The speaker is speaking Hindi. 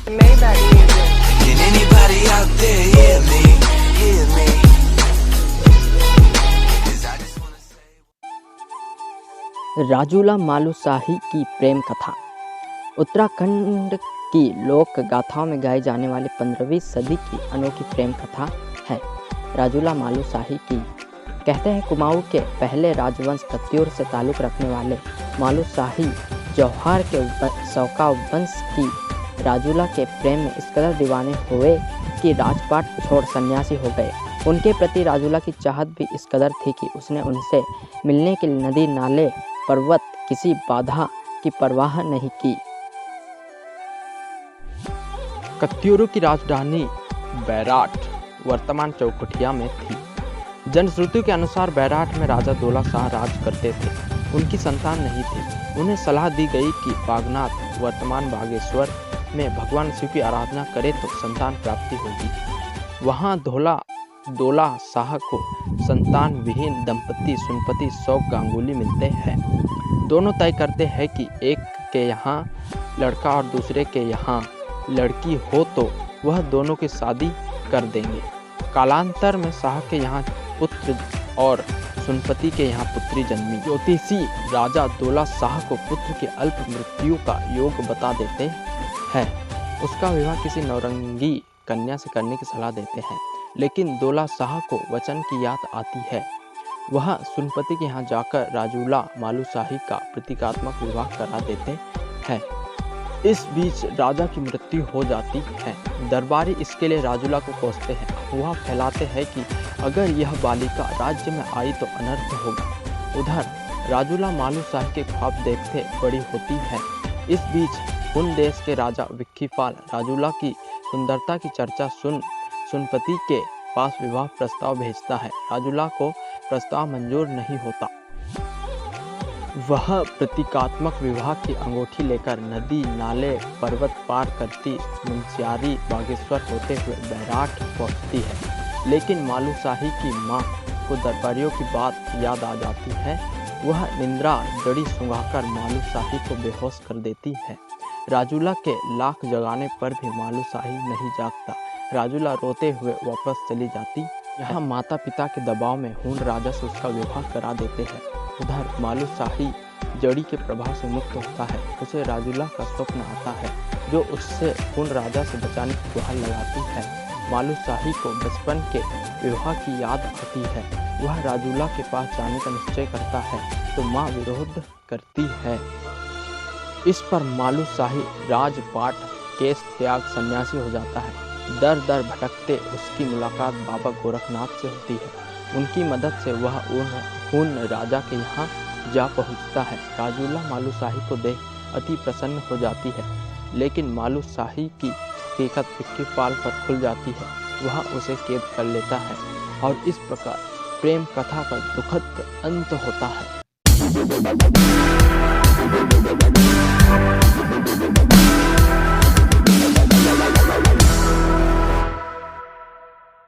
Maybach music. Can anybody out there hear me? Hear me? 'Cause I just wanna say राजूला मालूशाही की प्रेम कथा उत्तराखंड की लोक गाथाओं में गाई जाने वाली 15वीं सदी की अनोखी प्रेम कथा है राजूला मालूशाही की। कहते हैं कुमाऊं के पहले राजवंश कत्यूर से ताल्लुक़ रखने वाले मालूशाही जौहर के सौका वंश की राजूला के प्रेम में इस कदर दीवाने हुए कि राजपाट छोड़ सन्यासी हो गए। उनके प्रति राजूला की चाहत भी इस कदर थी कि उसने उनसे मिलने के लिए नदी नाले पर्वत किसी बाधा की परवाह नहीं की। कत्यूरों की राजधानी बैराट वर्तमान चौखुटिया में थी। जनश्रुति के अनुसार बैराट में राजा दौला शाह राज करते थे। उनकी संतान नहीं थी। उन्हें सलाह दी गई कि बागनाथ वर्तमान बागेश्वर में भगवान शिव की आराधना करे तो संतान प्राप्ति होगी। वहाँ दौला शाह को संतान विहीन दंपति सुनपति शौक गांगुली मिलते हैं। दोनों तय करते हैं कि एक के यहाँ लड़का और दूसरे के यहाँ लड़की हो तो वह दोनों की शादी कर देंगे। कालांतर में शाह के यहाँ पुत्र और सुनपति के यहाँ पुत्री जन्मी। ज्योतिषी राजा दौला शाह को पुत्र की अल्प मृत्यु का योग बता देते हैं। उसका विवाह किसी नौरंगी कन्या से करने की सलाह देते हैं, लेकिन दौला शाह को वचन की याद आती है। वह सुनपति के यहाँ जाकर राजूला मालूशाही का प्रतीकात्मक विवाह करा देते हैं। इस बीच राजा की मृत्यु हो जाती है। दरबारी इसके लिए राजूला को कोसते हैं। अफवाह फैलाते हैं कि अगर यह बालिका राज्य में आई तो अनर्थ होगा। उधर राजूला मालूशाही के ख्वाब देखते बड़ी होती है। इस बीच उन देश के राजा विक्कीपाल राजूला की सुंदरता की चर्चा सुनपति के पास विवाह प्रस्ताव भेजता है। राजूला को प्रस्ताव मंजूर नहीं होता। वह प्रतीकात्मक विवाह की अंगूठी लेकर नदी नाले पर्वत पार करती मुंशियारी बागेश्वर होते हुए बैराट पहुंचती है। लेकिन मालूशाही की मां को दरबारियों की बात याद आ जाती है। वह निंद्रा जड़ी सुंघाकर मालूशाही को बेहोश कर देती है। राजूला के लाख जगाने पर भी मालूशाही नहीं जागता। राजूला रोते हुए वापस चली जाती। यहाँ माता पिता के दबाव में हूण राजा से उसका विवाह करा देते हैं। उधर मालूशाही जड़ी के प्रभाव से मुक्त होता है। उसे राजूला का स्वप्न आता है जो उससे हूण राजा से बचाने की गुहार लगाती है। मालूशाही को बचपन के विवाह की याद आती है। वह राजूला के पास जाने का निश्चय करता है तो माँ विरोध करती है। इस पर मालूशाही राजपाट केस त्याग सन्यासी हो जाता है। दर दर भटकते उसकी मुलाकात बाबा गोरखनाथ से होती है। उनकी मदद से वह हूण राजा के यहाँ जा पहुँचता है। राजूला मालूशाही को देख अति प्रसन्न हो जाती है, लेकिन मालूशाही की हकीकत विक्कीपाल पर खुल जाती है। वह उसे कैद कर लेता है और इस प्रकार प्रेम कथा का दुखद अंत होता है।